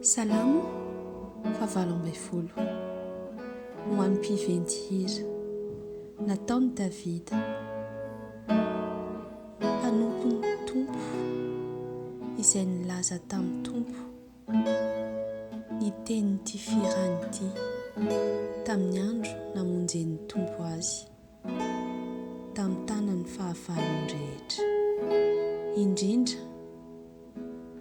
Salamo fa 20 ho an'ny mpiventy hira nataony Davida. Mpanompony tompo izay nilaza tamin'ny tompo ny teny'ity firanyity tamin'ny andro namonjen'ny tompo azy tamin'ny tanany fahavalony rehetra, indrindra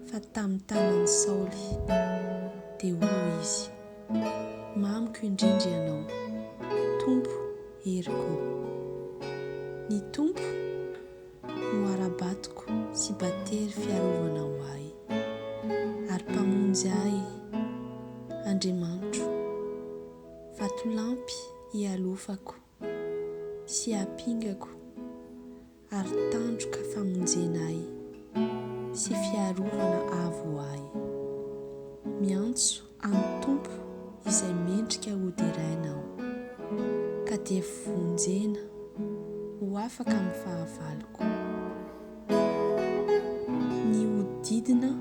fa tamin'ny tanany Saoly dia hoy izy: mamiko indrindra ianao, tompo heriko. Ny tompo no ara-batiko sy batery fiarovana ho ahy, ary mpamonjy ahy Andriamanitro, vatolampy hialofako sy hampingako, ary tandroka famonjena ahy sy fiarovana avo ahy. Miantso amin'ny tompo izay mendrika hodirainao, ka dia vonjena ho afaka amin'ny fahavaloko. Ny hodidina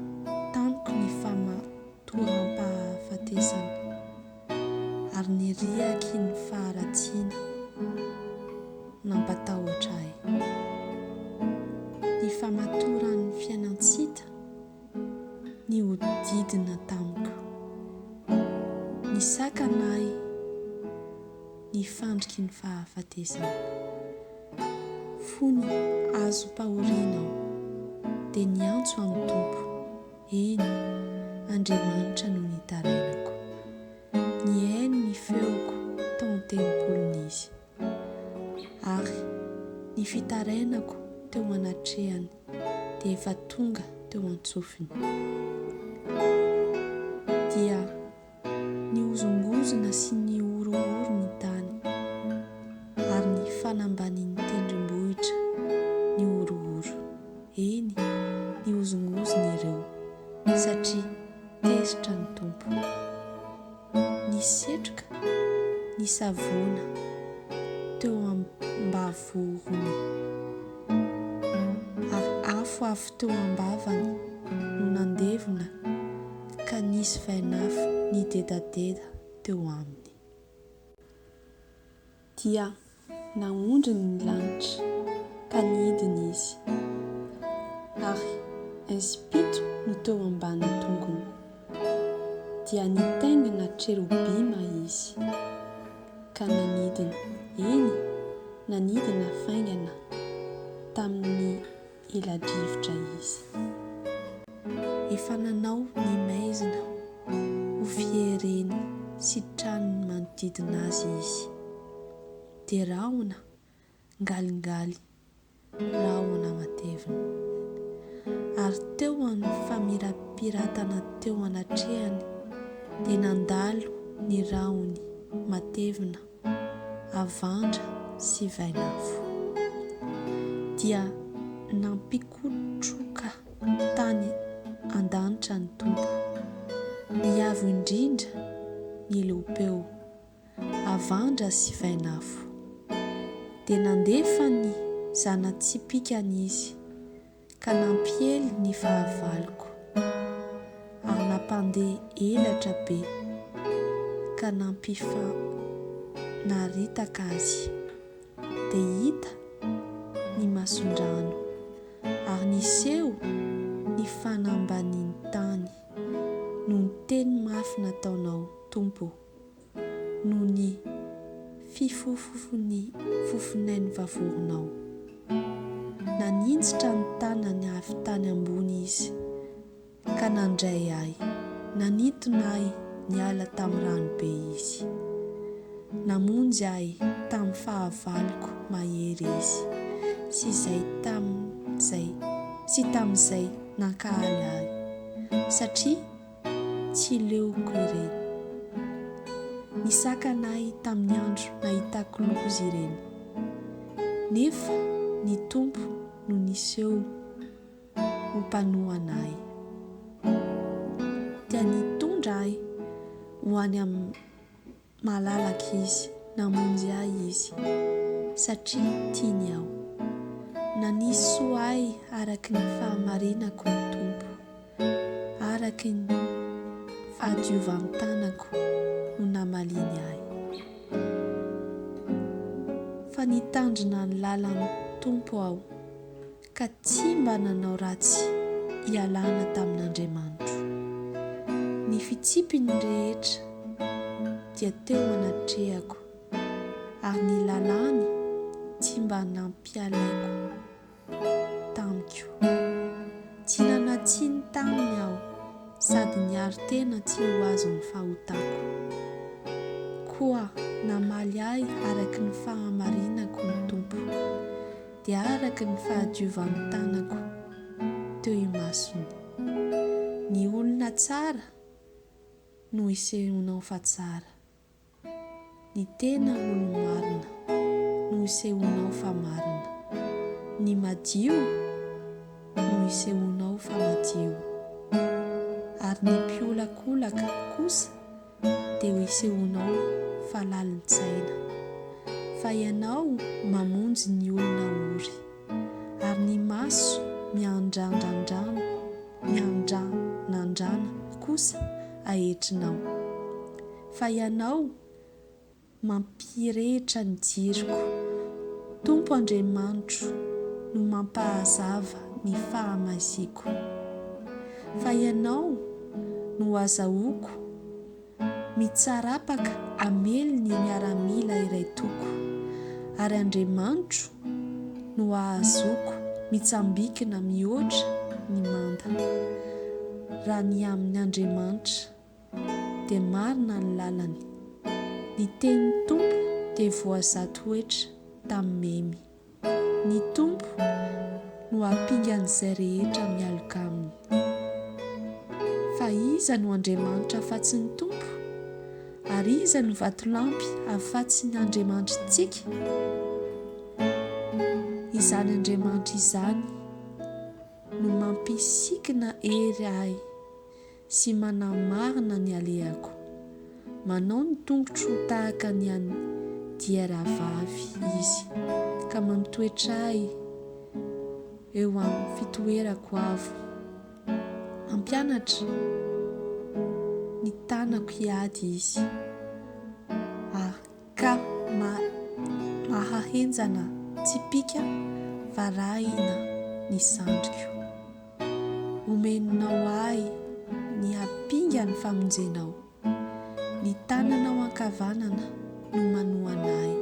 tamiko ny famatoram-pahafatesana, ary ny riaky ny faharatsiana nampatahotra ahy. Ny famatoran'ny fianan-tsita ny hodidina tamiko, ny sakanay ny fandriky ny fahafatesana. Fony azo mpahorinao dia ny antso amin'ny tompo, eny Andriamanitra no nitarainako. Ny hainy ny feoko tao an-tempolon'izy, ary ny fitarainako teo anatrehany dia efa tonga teo an-tsofiny. Dia ny ozongozona sy ny orohoro ny tany, ary ny fanambanin'ny tendrombohitra ny orohoro. Eny, ny ozongozona ireo, satria tesitra ny tompo. Ny setroka, ny savona teo am-bavorony, ary afoafo teo am-bavany no nandevona, ka nisy vainafo nidedadeda teo aminy. Dia naondriny ny lanitra ka nidiny izy, ary inspito no teo ambanin'ny tongony. Dia nitaingina cherubima izy, ka nanidina, eny nanidina faingana tamin'ny ela-drivotra izy. Efa nanao ny maizina ho fiereny sy tranony manodidina azy izy, dia rahona ngalingaly, rahona matevina. Ary teo amin'ny famirapiratana teo anatrehany dia nandalo ny rahony matevina, avandra sy vainafo. Dia nampikotroka tany an-danitra ny tompo, niavo indrindra ny lopeo, avandra sy vainafo. Dia nandefa ny zana-tsipikany izy, ka nampiely ny fahavaloko, ary nampandeha elatra be, ka naritaka azy. Dia hita ny mason-drano, ary niseho ny fanambanin'ny tany, noho ny teny mafy nataonao tompo, noho ny fifofony fofonain'ny vavoronao. Naninjitra ny tanany avy tany ambony izy, ka nandray ahy. Nanintona ahy niala tamin'ny ranobe izy, namonjy ahy tamin'ny fahavaloko mahery izy, sy tamin'izay nankahaly ahy, satria tsy leoko ireny. Nisakanay tamin'ny andro nahitako loza ireny, nefa ny tompo no niseho ho mpanohanay. Dia nitondra ahy ho any amin'ny malalaka izy, namonjy ahy izy, satria tiany aho. nanisy soay araky ny fahamarinako ny tompo, araky ny fahadiovantanako no namaliny ahy. Fa nitandrina ny lalan'ny tompo aho ka tsy mba nanao ratsy hialana tamin'Andriamanitro. Ny fitsipiny rehetra dia teo anatrehako ary ny lalàny tsy mba nampialaiko tamiko. Tsy nanatsiny taminy aho sady niary tena tsy ho azo ny fahotako. Koa namaly ahy araky ny fahamarinako ny tompo dia araky ny fahadiovantanako teo imasony. Ny olona tsara no isehonao fa tsara, ny tena olo marina no isehonao fa marina, ny madio no isehonao fa madio, ary ny mpiolakolaka kosa dia ho isehonao fa lalin-tsaina. Fa ianao mamonjy ny olona ory, ary ny maso miandranandrana kosa ahetrinao. Fa ianao mampirehitra ny jiroko. Tompo Andriamanitro no mampahazava ny fahamaziko. Fa ianao no azahoako mitsarapaka amely ny miaramila iray toko, ary Andriamanitro no ahazoko mitsambikina mihoatra ny manda. Raha ny amin'ny Andriamanitra dia marina ny lalany, ny tenin'ny tompo dia voazato hoetra tamin'ny memy. Ny tompo no hampingan'izay rehetra mialoka aminy. Fa iza no Andriamanitra afa-tsy ny tompo? Ary iza no vatolampy afa-tsy ny Andriamanitrintsika? Izany Andriamanitra izany no mampisikina hery ahy sy manamarina ny alehako. Manao ny tongotro tahaka ny an'ny diaravavy izy, ka mamitoetra ahy eo amin'ny fitoerako avo. Mampianatra ny tanako hiady izy, ka mahahenjana tsipika varahina ny sandriko. Omeninao ahy ny hampinga ny famonjenao, ny tananao ankavanana no manohana ahy,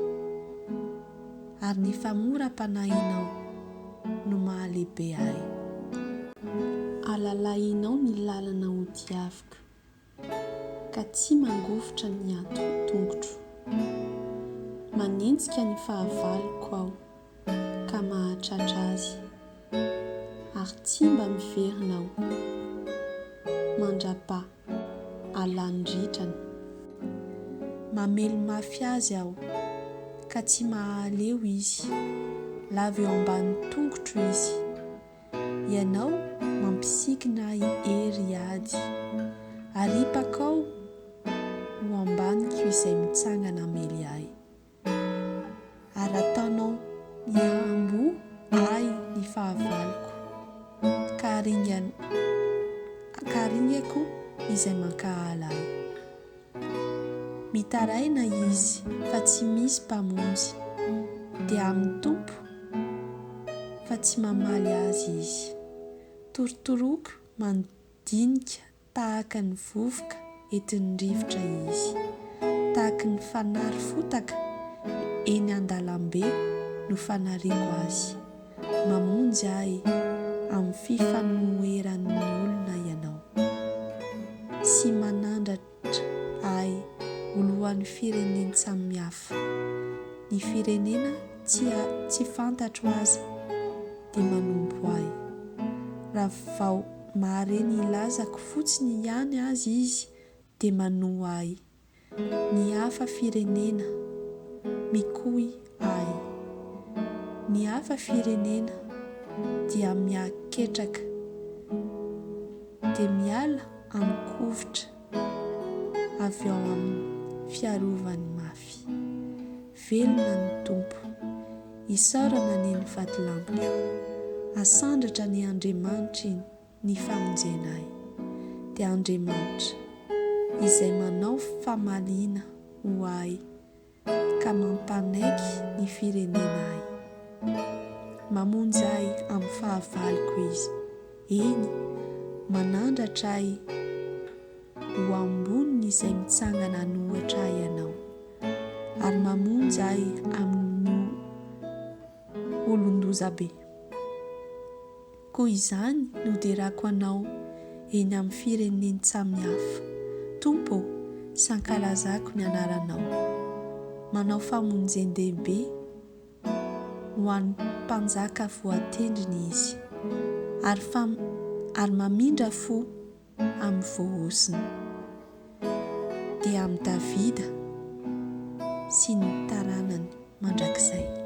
ary ny famoram-panahinao no mahalehibe ahy. Alalahinao ny lalana hodiaviko, ka tsy mangofotra ny tongotro. Manenjika ny fahavaloko aho ka mahatratra azy, ary tsy mba miverina aho mandrapa alandritrany. Mamely mafy azy aho ka tsy mahaleo izy, lava eo ambany tongotro izy. Ianao mampisikina hery ady, aripakao ho ambaniko izay mitsangana amely ahy. Ary ataonao miambo ahy ny fahavaloko, ka haringako izay mankahala ahy. Mitaraina izy fa tsy misy mpamonjy, dia amin'ny tompo fa tsy mamaly azy izy. Torotoroako mandinika tahaka ny vovoka entin'ny rivotra izy, tahaka ny fanary fotaka eny an-dalambe no fanariako azy. Mamonjy ahy amin'ny fifanoheran'ny olona ianao, sy manandratra ahy olohan'ny firenena samihafa. Ny firenena tsy fantatro aza dia manompo ahy. Raha vao mahare ny lazako fotsiny ihany azy izy dia manohy ahy. Ny hafa firenena mikohy ahy, ny hafa firenena dia miaketraka dia miala amin'ny kovitra avy ao amin'ny fiarovany mafy. Velona ny tompo, isaorana ny ny vadilampiko, asandratra ny Andriamanitra iny ny famonjenay. Dia Andriamanitra izay manao famalina ho ahy ka mampanaiky ny firenenay, mamonjy ahy amin'ny fahavaliko izy. Eny, manandratra ahy ho amboniny izay mitsangana nohatra ahy ianao, ary mamonjy ahy amin'ny olon-dozabe. Koa izany no derako anao eny amin'ny fireneny samihafa. Tompo, sankalazako ny anaranao, manao famonjen-dehibe ho an'ny mpanjaka voatendriny izy, ary mamindra fo amin'ny voahosiny. Dia amin'ny Davida sy ny taranany mandrakizay.